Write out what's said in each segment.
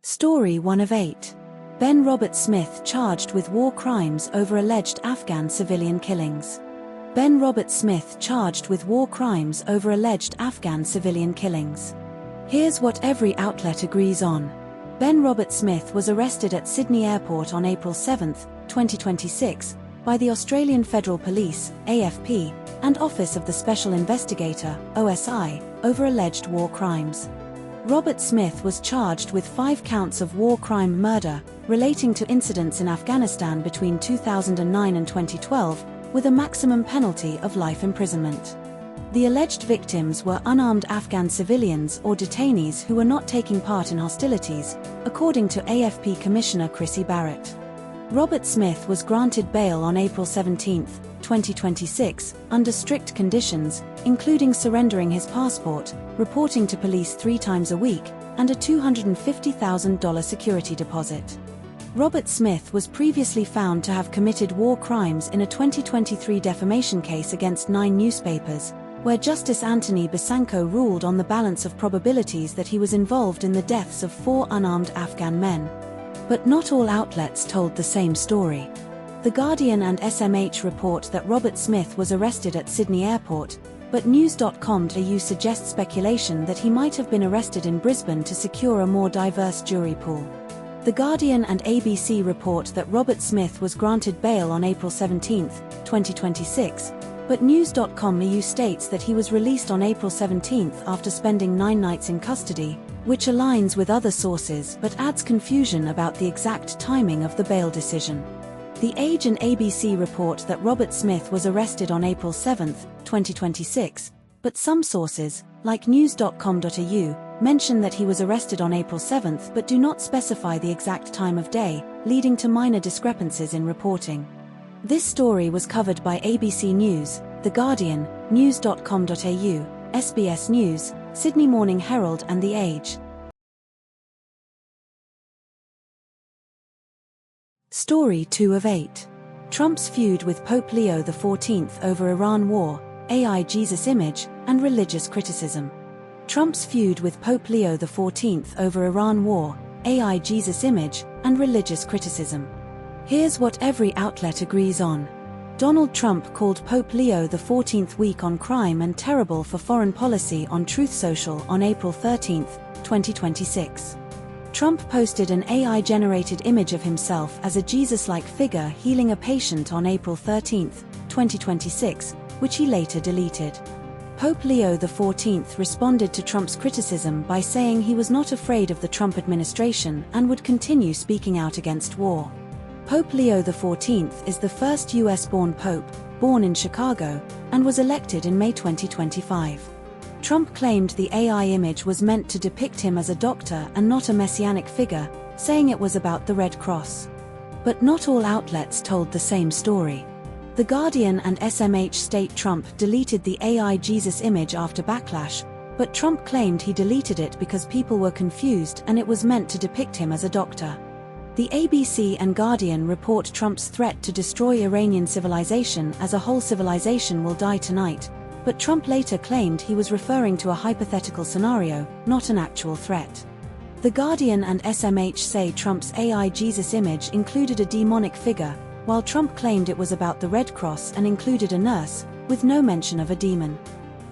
Story 1 of 8. Ben Robert Smith charged with war crimes over alleged Afghan civilian killings. Ben Robert Smith charged with war crimes over alleged Afghan civilian killings. Here's what every outlet agrees on. Ben Robert Smith was arrested at Sydney Airport on April 7, 2026, by the Australian Federal Police, AFP, and Office of the Special Investigator, OSI, over alleged war crimes. Robert Smith was charged with 5 counts of war crime murder, relating to incidents in Afghanistan between 2009 and 2012, with a maximum penalty of life imprisonment. The alleged victims were unarmed Afghan civilians or detainees who were not taking part in hostilities, according to AFP Commissioner Chrissy Barrett. Robert Smith was granted bail on April 17, 2026, under strict conditions, including surrendering his passport, reporting to police 3 times a week, and a $250,000 security deposit. Robert Smith was previously found to have committed war crimes in a 2023 defamation case against 9 newspapers, where Justice Anthony Bisanko ruled on the balance of probabilities that he was involved in the deaths of 4 unarmed Afghan men. But not all outlets told the same story. The Guardian and SMH report that Robert Smith was arrested at Sydney Airport, but news.com.au suggests speculation that he might have been arrested in Brisbane to secure a more diverse jury pool. The Guardian and ABC report that Robert Smith was granted bail on April 17, 2026, but news.com.au states that he was released on April 17 after spending 9 nights in custody, which aligns with other sources but adds confusion about the exact timing of the bail decision. The Age and ABC report that Robert Smith was arrested on April 7, 2026, but some sources, like news.com.au, mention that he was arrested on April 7 but do not specify the exact time of day, leading to minor discrepancies in reporting. This story was covered by ABC News, The Guardian, news.com.au, SBS News, Sydney Morning Herald and The Age. Story 2 of 8. Trump's feud with Pope Leo XIV over Iran war, AI Jesus image, and religious criticism. Trump's feud with Pope Leo XIV over Iran war, AI Jesus image, and religious criticism. Here's what every outlet agrees on. Donald Trump called Pope Leo XIV weak on crime and terrible for foreign policy on Truth Social on April 13, 2026. Trump posted an AI-generated image of himself as a Jesus-like figure healing a patient on April 13, 2026, which he later deleted. Pope Leo XIV responded to Trump's criticism by saying he was not afraid of the Trump administration and would continue speaking out against war. Pope Leo XIV is the first US-born pope, born in Chicago, and was elected in May 2025. Trump claimed the AI image was meant to depict him as a doctor and not a messianic figure, saying it was about the Red Cross. But not all outlets told the same story. The Guardian and SMH state Trump deleted the AI Jesus image after backlash, but Trump claimed he deleted it because people were confused and it was meant to depict him as a doctor. The ABC and Guardian report Trump's threat to destroy Iranian civilization as a whole civilization will die tonight, but Trump later claimed he was referring to a hypothetical scenario, not an actual threat. The Guardian and SMH say Trump's AI Jesus image included a demonic figure, while Trump claimed it was about the Red Cross and included a nurse, with no mention of a demon.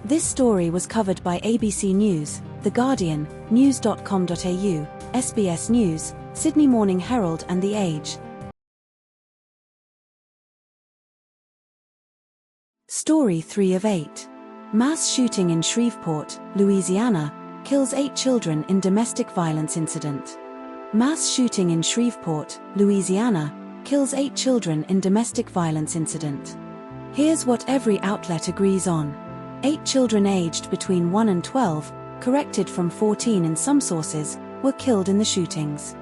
This story was covered by ABC News, The Guardian, news.com.au, SBS News, Sydney Morning Herald and The Age. Story 3 of 8. Mass shooting in Shreveport, Louisiana, kills 8 children in domestic violence incident. Mass shooting in Shreveport, Louisiana, kills 8 children in domestic violence incident. Here's what every outlet agrees on. 8 children aged between 1 and 12, corrected from 14 in some sources, were killed in the shootings.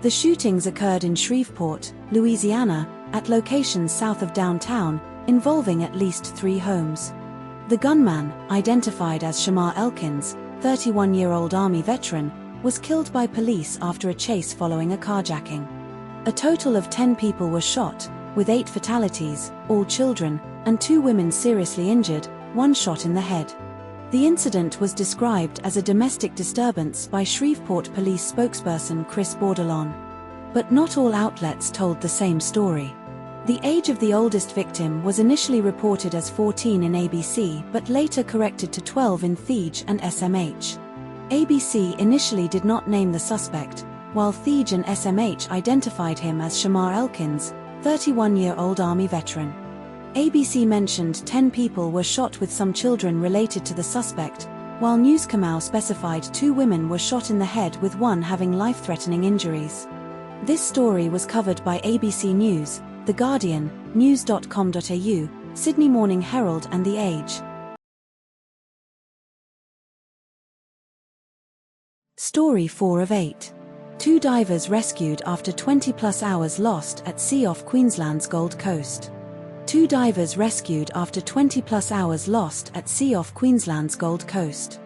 The shootings occurred in Shreveport, Louisiana, at locations south of downtown, involving at least 3 homes. The gunman, identified as Shamar Elkins, 31-year-old Army veteran, was killed by police after a chase following a carjacking. A total of 10 people were shot, with 8 fatalities, all children, and 2 women seriously injured, 1 shot in the head. The incident was described as a domestic disturbance by Shreveport police spokesperson Chris Bordelon. But not all outlets told the same story. The age of the oldest victim was initially reported as 14 in ABC but later corrected to 12 in Thege and SMH. ABC initially did not name the suspect, while Thege and SMH identified him as Shamar Elkins, 31-year-old Army veteran. ABC mentioned 10 people were shot with some children related to the suspect, while News Kamau specified 2 women were shot in the head with one having life-threatening injuries. This story was covered by ABC News, The Guardian, news.com.au, Sydney Morning Herald and The Age. Story 4 of 8. 2 divers rescued after 20+ hours lost at sea off Queensland's Gold Coast. 2 divers rescued after 20+ hours lost at sea off Queensland's Gold Coast.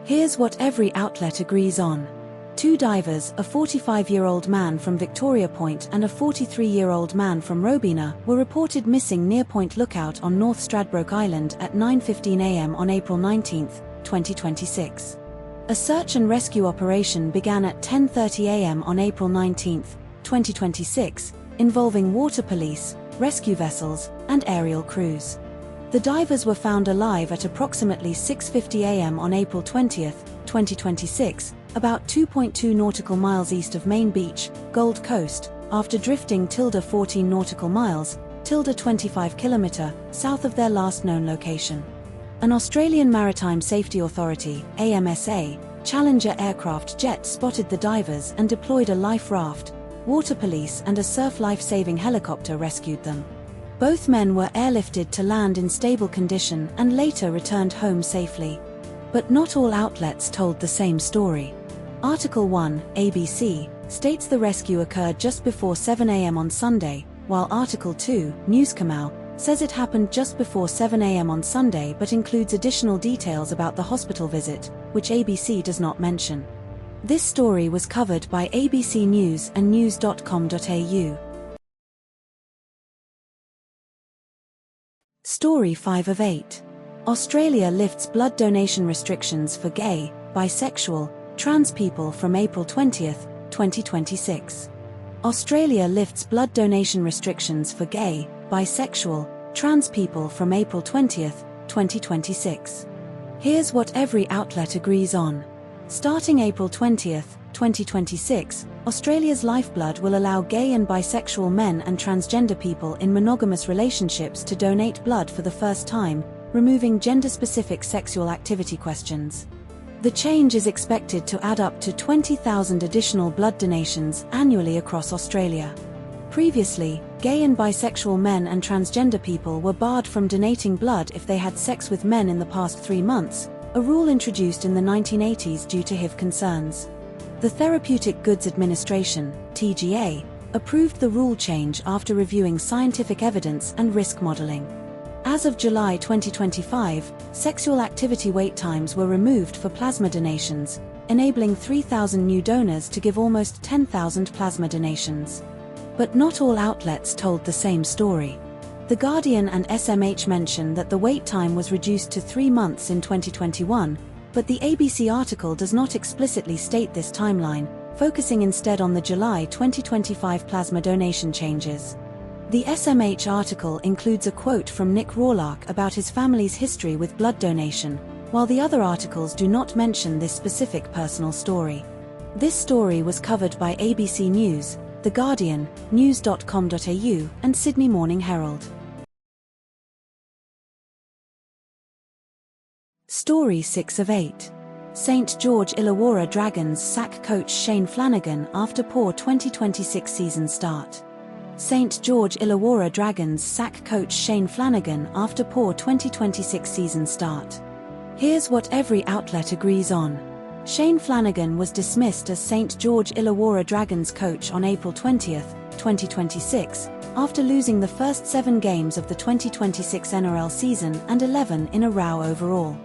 Here's what every outlet agrees on. 2 divers, a 45-year-old man from Victoria Point and a 43-year-old man from Robina, were reported missing near Point Lookout on North Stradbroke Island at 9:15 a.m. on April 19, 2026. A search and rescue operation began at 10:30 a.m. on April 19, 2026, involving water police, rescue vessels, and aerial crews. The divers were found alive at approximately 6:50 a.m. on April 20, 2026, about 2.2 nautical miles east of Main Beach, Gold Coast, after drifting 14 nautical miles, 25 km, south of their last known location. An Australian Maritime Safety Authority, AMSA, Challenger aircraft jet spotted the divers and deployed a life raft. Water police and a surf life-saving helicopter rescued them. Both men were airlifted to land in stable condition and later returned home safely. But not all outlets told the same story. Article 1, ABC, states the rescue occurred just before 7 a.m. on Sunday, while Article 2, News Kamau, says it happened just before 7 a.m. on Sunday but includes additional details about the hospital visit, which ABC does not mention. This story was covered by ABC News and news.com.au. Story 5 of 8. Australia lifts blood donation restrictions for gay, bisexual, trans people from April 20, 2026. Australia lifts blood donation restrictions for gay, bisexual, trans people from April 20, 2026. Here's what every outlet agrees on. Starting April 20, 2026, Australia's lifeblood will allow gay and bisexual men and transgender people in monogamous relationships to donate blood for the first time, removing gender-specific sexual activity questions. The change is expected to add up to 20,000 additional blood donations annually across Australia. Previously, gay and bisexual men and transgender people were barred from donating blood if they had sex with men in the past 3 months, a rule introduced in the 1980s due to HIV concerns. The Therapeutic Goods Administration, TGA, approved the rule change after reviewing scientific evidence and risk modeling. As of July 2025, sexual activity wait times were removed for plasma donations, enabling 3,000 new donors to give almost 10,000 plasma donations. But not all outlets told the same story. The Guardian and SMH mention that the wait time was reduced to 3 months in 2021, but the ABC article does not explicitly state this timeline, focusing instead on the July 2025 plasma donation changes. The SMH article includes a quote from Nick Rawlark about his family's history with blood donation, while the other articles do not mention this specific personal story. This story was covered by ABC News, The Guardian, news.com.au, and Sydney Morning Herald. Story 6 of 8. St. George Illawarra Dragons sack coach Shane Flanagan after poor 2026 season start. St. George Illawarra Dragons sack coach Shane Flanagan after poor 2026 season start. Here's what every outlet agrees on. Shane Flanagan was dismissed as St. George Illawarra Dragons coach on April 20, 2026, after losing the first 7 games of the 2026 NRL season and 11 in a row overall.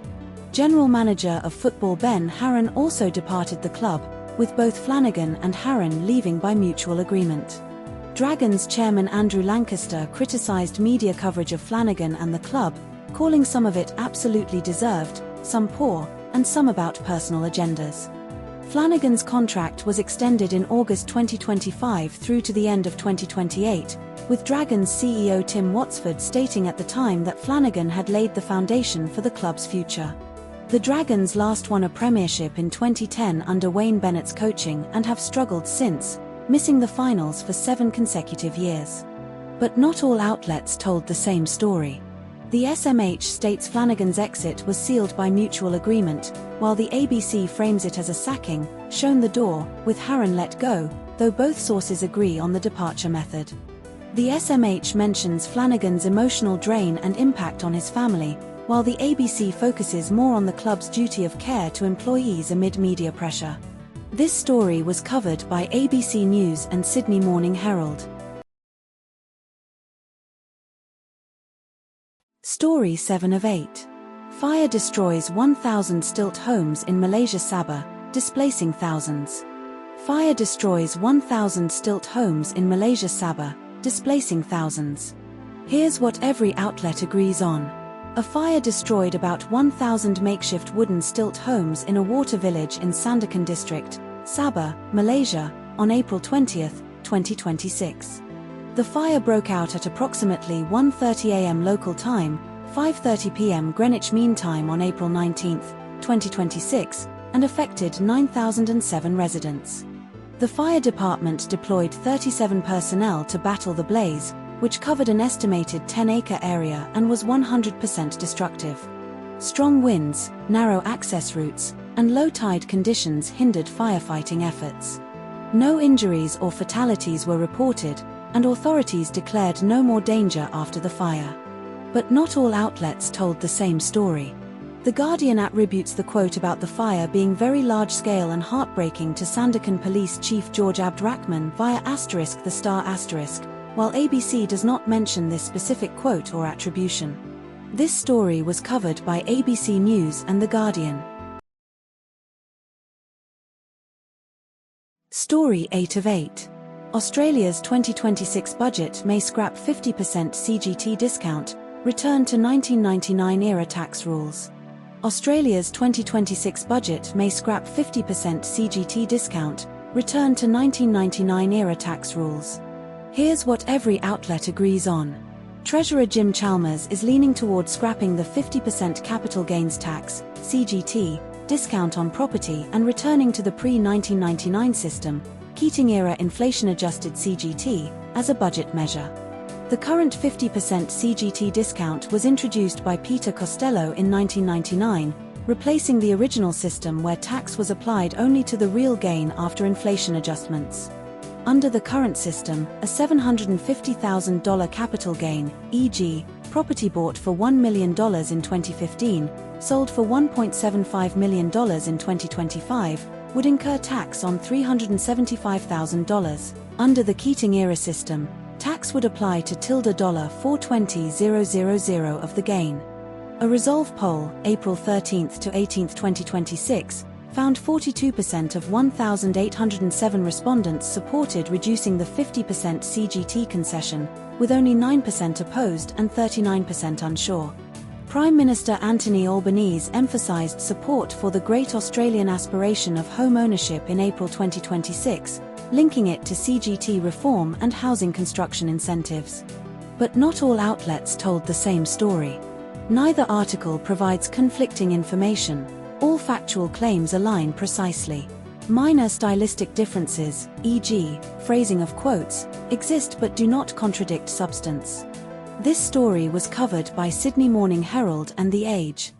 General Manager of football Ben Harron also departed the club, with both Flanagan and Harron leaving by mutual agreement. Dragons chairman Andrew Lancaster criticised media coverage of Flanagan and the club, calling some of it absolutely deserved, some poor, and some about personal agendas. Flanagan's contract was extended in August 2025 through to the end of 2028, with Dragons CEO Tim Watsford stating at the time that Flanagan had laid the foundation for the club's future. The Dragons last won a premiership in 2010 under Wayne Bennett's coaching and have struggled since, missing the finals for 7 consecutive years. But not all outlets told the same story. The SMH states Flanagan's exit was sealed by mutual agreement, while the ABC frames it as a sacking, shown the door, with Harron let go, though both sources agree on the departure method. The SMH mentions Flanagan's emotional drain and impact on his family, while the ABC focuses more on the club's duty of care to employees amid media pressure. This story was covered by ABC News and Sydney Morning Herald. Story 7 of 8. Fire destroys 1,000 stilt homes in Malaysia Sabah, displacing thousands. Fire destroys 1,000 stilt homes in Malaysia Sabah, displacing thousands. Here's what every outlet agrees on. A fire destroyed about 1,000 makeshift wooden stilt homes in a water village in Sandakan district, Sabah, Malaysia, on April 20, 2026. The fire broke out at approximately 1:30 a.m. local time, 5:30 p.m. Greenwich Mean Time on April 19, 2026, and affected 9,007 residents. The fire department deployed 37 personnel to battle the blaze, which covered an estimated 10-acre area and was 100% destructive. Strong winds, narrow access routes, and low tide conditions hindered firefighting efforts. No injuries or fatalities were reported, and authorities declared no more danger after the fire. But not all outlets told the same story. The Guardian attributes the quote about the fire being very large-scale and heartbreaking to Sandakan Police Chief George Abdrachman via *the star*, while ABC does not mention this specific quote or attribution. This story was covered by ABC News and The Guardian. Story 8 of 8. Australia's 2026 budget may scrap 50% CGT discount, return to 1999-era tax rules. Australia's 2026 budget may scrap 50% CGT discount, return to 1999-era tax rules. Here's what every outlet agrees on. Treasurer Jim Chalmers is leaning toward scrapping the 50% capital gains tax, CGT, discount on property and returning to the pre-1999 system, Keating-era inflation-adjusted CGT, as a budget measure. The current 50% CGT discount was introduced by Peter Costello in 1999, replacing the original system where tax was applied only to the real gain after inflation adjustments. Under the current system, a $750,000 capital gain, e.g., property bought for $1 million in 2015, sold for $1.75 million in 2025, would incur tax on $375,000. Under the Keating-era system, tax would apply to $420,000 of the gain. A Resolve poll, April 13 to 18, 2026, found 42% of 1,807 respondents supported reducing the 50% CGT concession, with only 9% opposed and 39% unsure. Prime Minister Anthony Albanese emphasised support for the Great Australian Aspiration of home ownership in April 2026, linking it to CGT reform and housing construction incentives. But not all outlets told the same story. Neither article provides conflicting information. All factual claims align precisely. Minor stylistic differences, e.g., phrasing of quotes, exist but do not contradict substance. This story was covered by Sydney Morning Herald and The Age.